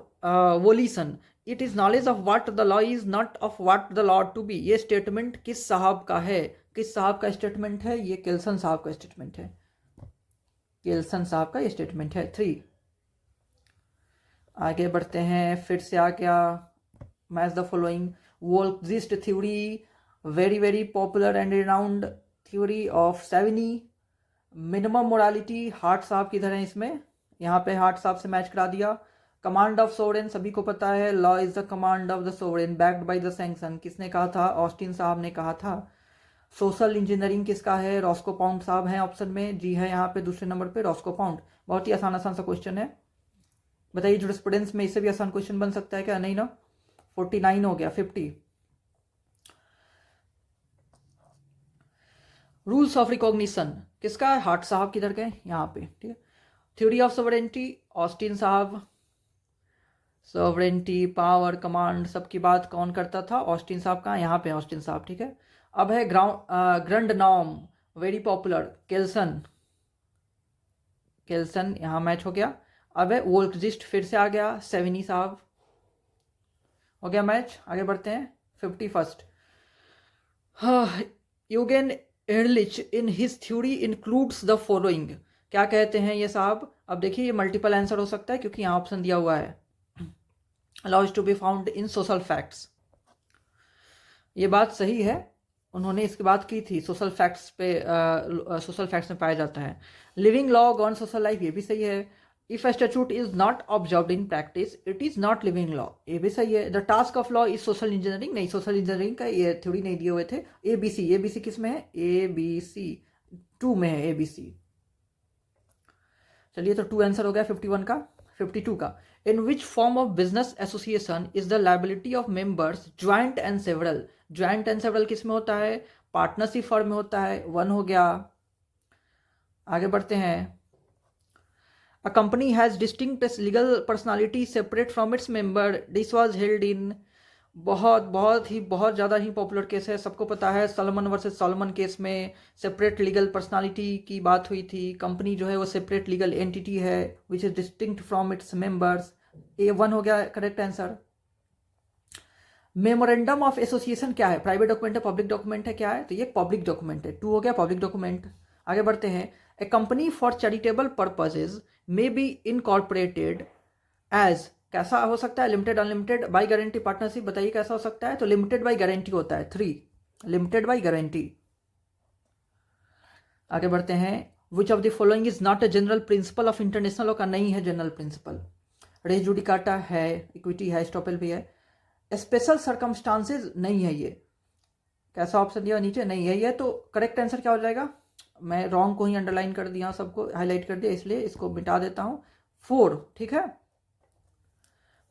volition, it is knowledge of what the law is not of what the law to be. ये स्टेटमेंट किस साहब का है, किस साहब का स्टेटमेंट है, ये केल्सन साहब का स्टेटमेंट है, केल्सन साहब का ये स्टेटमेंट है। 3। आगे बढ़ते हैं। फिर से आ गया match the following. Volksgeist theory, very very popular and renowned theory of Savigny. Minimum morality, Hart साहब किधर है इसमें, यहाँ पे हार्ट साहब से मैच करा दिया। कमांड ऑफ सोवरेन सभी को पता है, law is the command of the sovereign backed by the sanction, किसने कहा था, ऑस्टिन साहब ने कहा था। सोशल इंजीनियरिंग किसका है, रॉस्को पाउंड साहब हैं ऑप्शन में, जी है यहाँ पे दूसरे नंबर पे रॉस्को पाउंड। बहुत ही आसान सा क्वेश्चन है। बताइए जुरिस्प्रूडेंस में इससे भी आसान क्वेश्चन बन सकता है क्या, नहीं ना। 49 हो गया। 50 रूल्स ऑफ रिकॉग्निशन किसका है? हार्ट साहब किधर गए? यहाँ पे, ठीक है। थ्योरी ऑफ सॉवरेंटी ऑस्टिन साहब। सॉवरेंटी, पावर, कमांड सबकी बात कौन करता था? ऑस्टिन साहब। कहाँ? यहाँ पे ऑस्टिन साहब, ठीक है। अब है ग्रैंड नॉर्म, वेरी पॉपुलर, केल्सन। केल्सन यहाँ मैच हो गया। अब है वोल्क्जिस्ट, फिर से आ गया, सेविनी साहब। हो गया मैच। आगे बढ़ते हैं। 51st, Eugene Ehrlich in his theory includes the following. क्या कहते हैं ये साहब? अब देखिए ये मल्टीपल आंसर हो सकता है क्योंकि यहाँ ऑप्शन दिया हुआ है। allows to be found in social facts। ये बात सही है, उन्होंने इसकी बात की थी, सोशल फैक्ट्स पे, सोशल फैक्ट्स में पाया जाता है। Living law on social life, ये भी सही है। If A statute is not observed in practice it is not living law, ये भी सही है। The task of law is social engineering, नहीं, सोशल इंजीनियरिंग का ये थ्योरी नहीं दिए हुए थे। ABC, ABC किस में है? ABC 2 में है, ABC। चलिए तो 2 आंसर हो गया 51 का। 52 का, in which form of business association is the liability of members joint and several. Joint and several किस में होता है? पार्टनरशिप फर्म में होता है। 1 हो गया। आगे बढ़ते हैं। A company has distinct legal personality separate from its member, this was held in, बहुत ज़्यादा ही पॉपुलर केस है, सबको पता है। सॉलोमन वर्सेस सॉलोमन केस में सेपरेट लीगल पर्सनालिटी की बात हुई थी। कंपनी जो है वो सेपरेट लीगल एंटिटी है which is distinct from its members. A1 हो गया correct answer. Memorandum of association क्या है? प्राइवेट डॉक्यूमेंट है, पब्लिक डॉक्यूमेंट है, क्या है? तो ये पब्लिक डॉक्यूमेंट है। 2 हो गया पब्लिक डॉक्यूमेंट। आगे बढ़ते हैं। A company for charitable purposes may be incorporated as, कैसा हो सकता है? Limited, unlimited, by guarantee, partnership, बताइए कैसा हो सकता है? तो लिमिटेड बाई गारंटी होता है। 3, लिमिटेड बाई गारंटी। आगे बढ़ते हैं। Which of the following is not a general principle of international law, का नहीं है जनरल प्रिंसिपल। रेस जुडिकाटा है, इक्विटी है, स्टॉपेल भी है। स्पेशल सर्कमस्टांसेज नहीं है ये। कैसा ऑप्शन दिया नीचे? नहीं है ये। तो करेक्ट आंसर क्या हो जाएगा? मैं रॉन्ग को ही अंडरलाइन कर दिया, सबको हाईलाइट कर दिया, इसलिए इसको मिटा देता हूं। 4, ठीक है।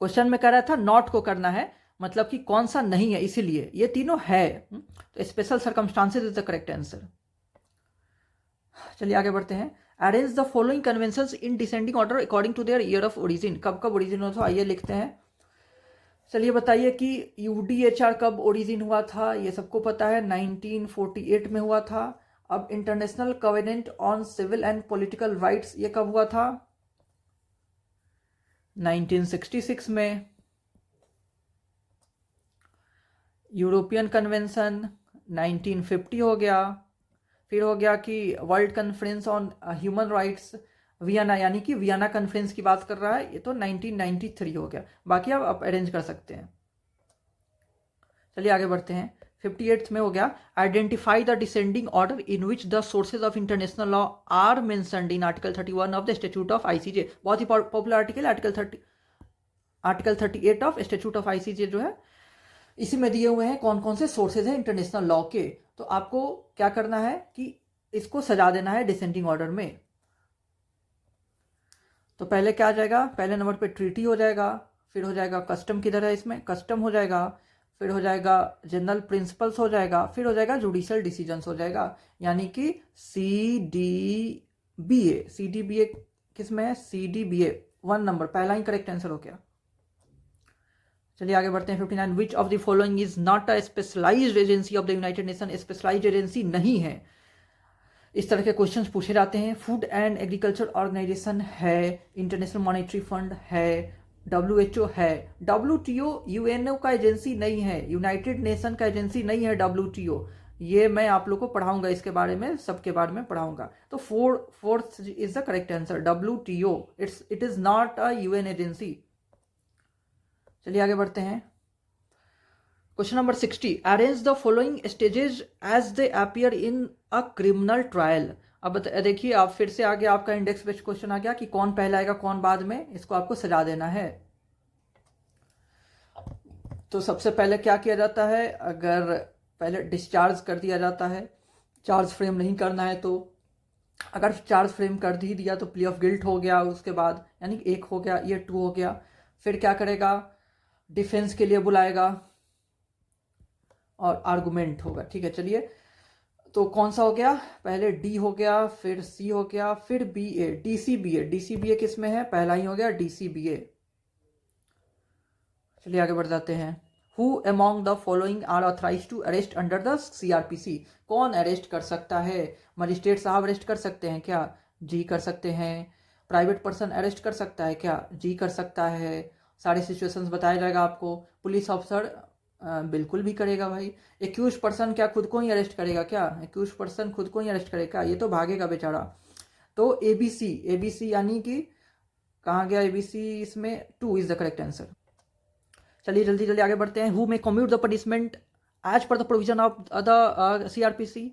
क्वेश्चन में कह रहा था नॉट को करना है, मतलब कि कौन सा नहीं है, इसीलिए ये तीनों है। तो special circumstances is the correct answer. चलिए आगे बढ़ते हैं। Arrange the following conventions in descending order according to their year of origin. कब कब ओरिजिन हुआ था, आइए लिखते हैं। चलिए बताइए कि UDHR कब ओरिजिन हुआ था? ये सबको पता है, 1948 में हुआ था। अब international covenant on civil and political rights, ये कब हुआ था? 1966 में। यूरोपियन कन्वेंशन 1950 हो गया। फिर हो गया कि world conference on human rights, Vienna, यानी कि वियना कॉन्फ्रेंस की बात कर रहा है, ये तो 1993 हो गया। बाकी आप अरेंज कर सकते हैं। चलिए आगे बढ़ते हैं। 58th में हो गया, identify the descending order in which the sources of international law are mentioned in article 31 of the statute of ICJ। बहुत ही popular article, article 38 of statute of ICJ जो है, इसी में दिए हुए हैं कौन कौन से सोर्सेज हैं इंटरनेशनल लॉ के। तो आपको क्या करना है कि इसको सजा देना है डिसेंडिंग ऑर्डर में। तो पहले क्या आ जाएगा? पहले नंबर पे ट्रीटी हो जाएगा, फिर हो जाएगा कस्टम, किधर है इसमें? कस्टम हो जाएगा, फिर हो जाएगा जनरल प्रिंसिपल्स हो जाएगा, फिर हो जाएगा जुडिशियल डिसीजंस हो जाएगा, यानी कि CDBA। CDBA किस में है? CDBA 1 नंबर, पहला ही करेक्ट आंसर हो गया। चलिए आगे बढ़ते हैं। 59, which of the following is not a specialized agency of the United Nation. Specialized agency नहीं है। इस तरह के क्वेश्चंस पूछे जाते हैं। फूड एंड एग्रीकल्चर ऑर्गेनाइजेशन है, इंटरनेशनल मॉनेटरी फंड है, WHO है, WTO UNO का एजेंसी नहीं है, यूनाइटेड नेशन का एजेंसी नहीं है WTO। ये मैं आप लोग को पढ़ाऊंगा, इसके बारे में, सबके बारे में पढ़ाऊंगा। तो fourth is the correct answer, WTO। It is not a UN agency. चलिए आगे बढ़ते हैं। Question number 60, arrange the following stages as they appear in a criminal trial. अब देखिए, आप फिर से आगे आपका इंडेक्स बेस्ड क्वेश्चन आ गया कि कौन पहले आएगा कौन बाद में, इसको आपको सजा देना है। तो सबसे पहले क्या किया जाता है? अगर पहले डिस्चार्ज कर दिया जाता है, चार्ज फ्रेम नहीं करना है तो। अगर चार्ज फ्रेम कर ही दिया तो प्ली ऑफ गिल्ट हो गया, उसके बाद यानी 1 हो गया, ये 2 हो गया। फिर क्या करेगा? डिफेंस के लिए बुलाएगा और आर्गुमेंट होगा। ठीक है, चलिए तो कौन सा हो गया, पहले डी हो गया, फिर सी हो गया, फिर बी ए, डीसीबीए। डीसीबीए किस में है, पहला ही हो गया डीसीबीए। चलिए आगे बढ़ जाते हैं। Who among the following are authorize to arrest under the CrPC. कौन अरेस्ट कर सकता है, मजिस्ट्रेट साहब अरेस्ट कर सकते हैं क्या, जी कर सकते हैं। प्राइवेट पर्सन अरेस्ट कर सकता है क्या, जी कर सकता है। सारे सिचुएशंस बताया जाएगा आपको। पुलिस ऑफिसर बिल्कुल भी करेगा भाई। एक्यूज पर्सन क्या खुद को ही अरेस्ट करेगा क्या, एक्यूज पर्सन खुद को ही अरेस्ट करेगा, ये तो भागेगा बेचारा। तो एबीसी, एबीसी यानी कि कहाँ गया एबीसी, इसमें 2 इज द करेक्ट आंसर। चलिए जल्दी जल्दी आगे बढ़ते हैं। Who may commute the punishment as per the provision of the CrPC.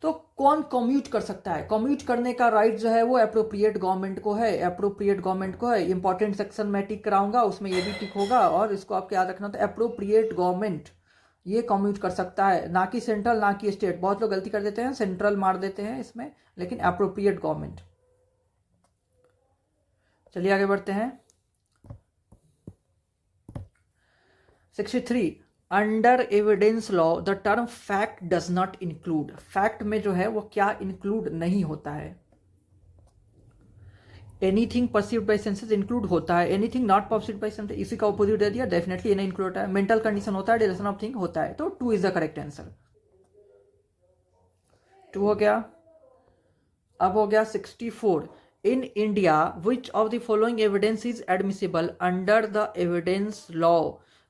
तो कौन कम्यूट कर सकता है, कम्यूट करने का राइट जो है वो अप्रोप्रिएट गवर्नमेंट को है, अप्रोप्रिएट गवर्नमेंट को है। इंपॉर्टेंट सेक्शन में टिक कराऊंगा, उसमें ये भी टिक होगा, और इसको आपको याद रखना। तो अप्रोप्रिएट गवर्नमेंट ये कम्यूट कर सकता है, ना कि सेंट्रल ना कि स्टेट। बहुत लोग गलती कर देते हैं, सेंट्रल मार देते हैं इसमें, लेकिन अप्रोप्रिएट गवर्नमेंट। चलिए आगे बढ़ते हैं। 63 under evidence law the term fact does not include. Fact में जो है वो क्या इंक्लूड नहीं होता है। Anything perceived bye senses include होता है, anything not perceived bye senses इसी का ऑपोजिट दे दिया, डेफिनेटली नहीं इंक्लूड होता है। मेंटल कंडीशन होता है, डिलेशन ऑफ थिंग होता है। तो 2 इज द करेक्ट आंसर। 2 हो गया। अब हो गया 64 in India which of the following evidence is admissible under the evidence law.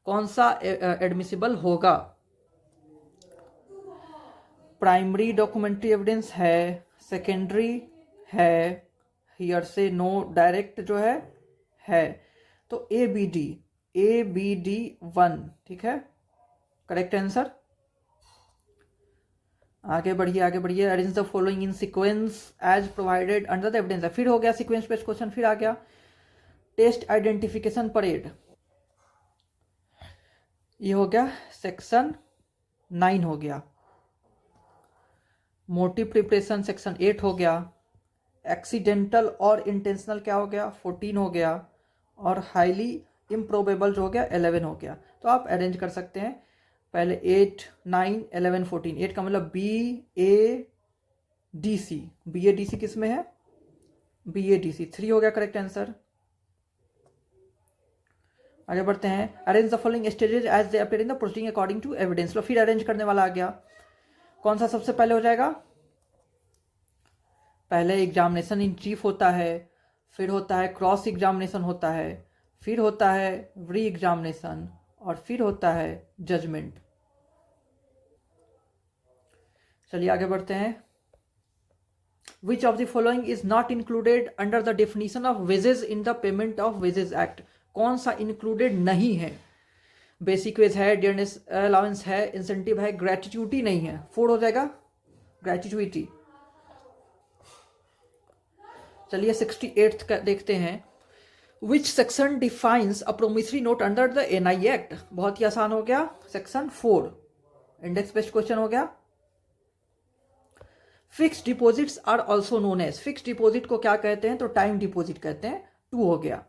कौन सा एडमिसिबल होगा, प्राइमरी डॉक्यूमेंट्री एविडेंस है, सेकेंडरी है, हियर से नो डायरेक्ट जो है। तो ए बी डी 1 ठीक है करेक्ट आंसर। आगे बढ़िए आगे बढ़िए। Arrange the following in sequence as provided under the evidence. फिर हो गया सीक्वेंस बेस्ड क्वेश्चन, फिर आ गया टेस्ट आइडेंटिफिकेशन परेड। ये हो गया सेक्शन 9 हो गया। मोटिव प्रिपरेशन सेक्शन 8 हो गया। एक्सीडेंटल और इंटेंशनल क्या हो गया, 14 हो गया। और हाईली इम्प्रोबेबल जो हो गया 11 हो गया। तो आप अरेंज कर सकते हैं, पहले 8 9 11 14। 8 का मतलब B A D C, B A D C किस में है, बी ए डी सी। 3 हो गया करेक्ट आंसर। आगे बढ़ते हैं। Arrange the following stages as they appear in the proceeding according to evidence. लो फिर अरेंज करने वाला आ गया। कौन सा सबसे पहले हो जाएगा, पहले एग्जामिनेशन इन चीफ होता है, फिर होता है क्रॉस एग्जामिनेशन होता है, फिर होता है री एग्जामिनेशन, और फिर होता है जजमेंट। चलिए आगे बढ़ते हैं। Which of the following is not included under the definition of wages in the payment of wages act. कौन सा इंक्लूडेड नहीं है, बेसिक वेज है, डियरनेस अलाउंस है, इंसेंटिव है, ग्रेटिट्यूटी नहीं है। 4 हो जाएगा ग्रेटिट्यूटी। चलिए 68 का देखते हैं। Which section defines a promissory note under the NI act. बहुत ही आसान हो गया, सेक्शन 4 इंडेक्स बेस्ड क्वेश्चन हो गया। Fixed deposits are also known as. Fixed deposit को क्या कहते हैं, तो टाइम डिपॉजिट कहते हैं। 2 हो गया।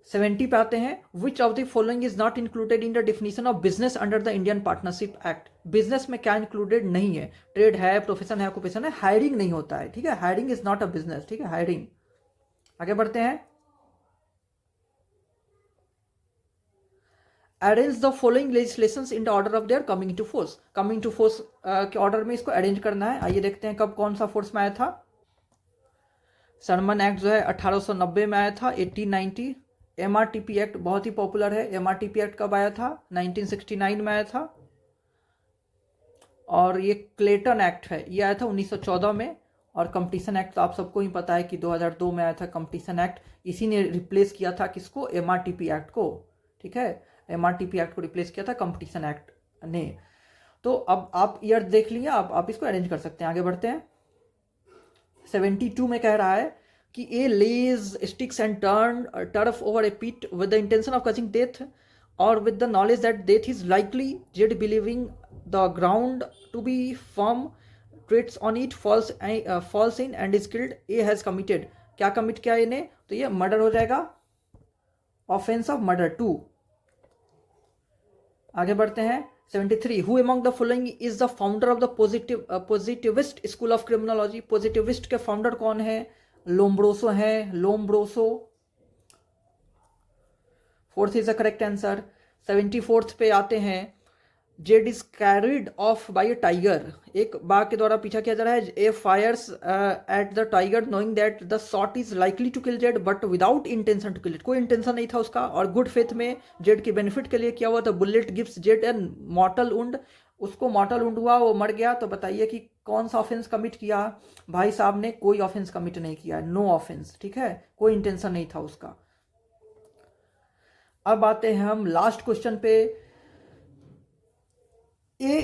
70 पे आते हैं। Which of the following is not included in the definition of business under the Indian partnership act. Business में क्या इंक्लूडेड नहीं है, ट्रेड है, प्रोफेशन है, ऑक्यूपेशन है, हायरिंग नहीं होता है। ठीक है, hiring is not a business. ठीक है, हायरिंग। आगे बढ़ते हैं। Arrange the following legislations in the order of their coming to force. Coming to force के ऑर्डर में इसको अरेंज करना है। आइए देखते हैं कब कौन सा फोर्स में आया था। सरमन एक्ट जो है 1890 में आया था, 1890। एमआरटीपी एक्ट बहुत ही पॉपुलर है। एमआरटीपी एक्ट कब आया था, 1969 में आया था। और ये क्लेटन एक्ट है, ये आया था 1914 में। और कंपटीशन एक्ट तो आप सबको ही पता है कि 2002 में आया था कंपटीशन एक्ट। इसी ने रिप्लेस किया था किसको, एमआरटीपी एक्ट को। ठीक है, एमआरटीपी एक्ट को रिप्लेस किया था कंपटीशन एक्ट ने। तो अब आप ईयर देख लिया, अब आप इसको अरेंज कर सकते हैं। आगे बढ़ते हैं। 72 में कह रहा है कि A lays sticks and turf over a pit with the intention of causing death और with the knowledge that death is likely, Z believing the ground to be firm, treads on it, falls in and is killed. A has committed, क्या commit किया इन्हें, तो ये murder हो जाएगा, offence of murder 2। आगे बढ़ते हैं। 73. Who among the following is the founder of the positivist school of criminology? Positivist के फाउंडर कौन है? लोम्ब्रोसो है, Lombroso. Fourth is the correct answer. 74th पे आते हैं. Z is carried off by a tiger. एक बाघ के द्वारा पीछा किया जा रहा है. A fires at the tiger knowing that the shot is likely to kill Z but without intention to kill it. कोई इंटेंशन नहीं था उसका और गुड फेथ में जेड के बेनिफिट के लिए किया हुआ. The bullet gives Z an mortal wound. उसको मॉर्टल वुंड हुआ, वो मर गया. तो बताइए कि कौन सा ऑफेंस कमिट किया भाई साहब ने? कोई ऑफेंस कमिट नहीं किया. No offence. ठीक है, कोई इंटेंशन नहीं था उसका. अब आते हैं हम लास्ट क्वेश्चन पे. ए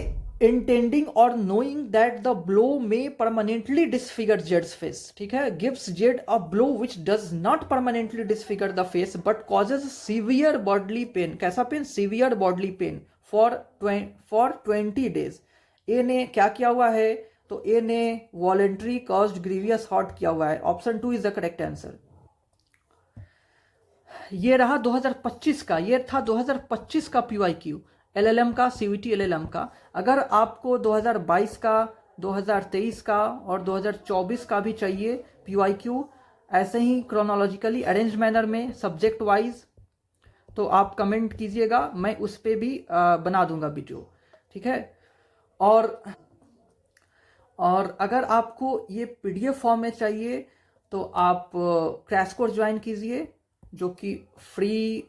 इंटेंडिंग और knowing that the blow may permanently disfigure जेड्स फेस. ठीक है, gives Z a blow which does not permanently disfigure the face but causes severe bodily pain. कैसा pain? Severe bodily pain for 20 days. A ने क्या किया हुआ है? तो ए ने वॉलेंट्री कॉज्ड ग्रीवियस हर्ट किया हुआ है. Option 2 is the correct answer. ये रहा 2025 का. ये था 2025 का PYQ LLM का, CVT LLM का. अगर आपको 2022 का, 2023 का और 2024 का भी चाहिए PYQ ऐसे ही क्रोनोलॉजिकली अरेंज मैनर में सब्जेक्ट वाइज, तो आप कमेंट कीजिएगा, मैं उस पर भी बना दूंगा वीडियो. ठीक है. और अगर आपको ये PDF फॉर्म में चाहिए तो आप क्रैश कोर्स ज्वाइन कीजिए, जो कि फ्री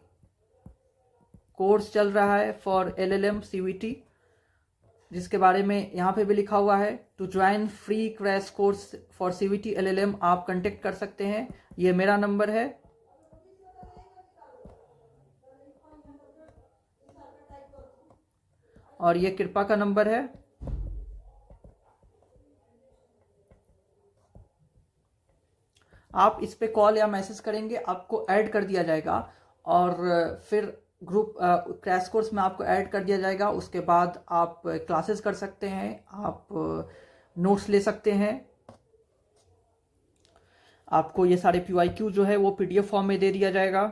कोर्स चल रहा है फॉर LLM CVT, जिसके बारे में यहाँ पे भी लिखा हुआ है. To join free crash course for CVT LLM आप कांटेक्ट कर सकते हैं. ये मेरा नंबर है. और ये कृपा का नंबर है. आप इस पे कॉल या मैसेज करेंगे, आपको ऐड कर दिया जाएगा और फिर ग्रुप क्रैश कोर्स में आपको ऐड कर दिया जाएगा. उसके बाद आप क्लासेस कर सकते हैं, आप नोट्स ले सकते हैं. आपको ये सारे PYQ जो है वो PDF फॉर्म में दे दिया जाएगा.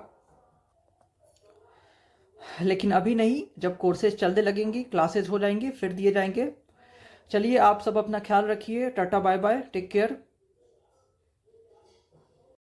लेकिन अभी नहीं, जब कोर्सेज चलने लगेंगी, क्लासेस हो जाएंगी, फिर दिए जाएंगे. चलिए, आप सब अपना ख्याल रखिए. Tata bye bye, take care.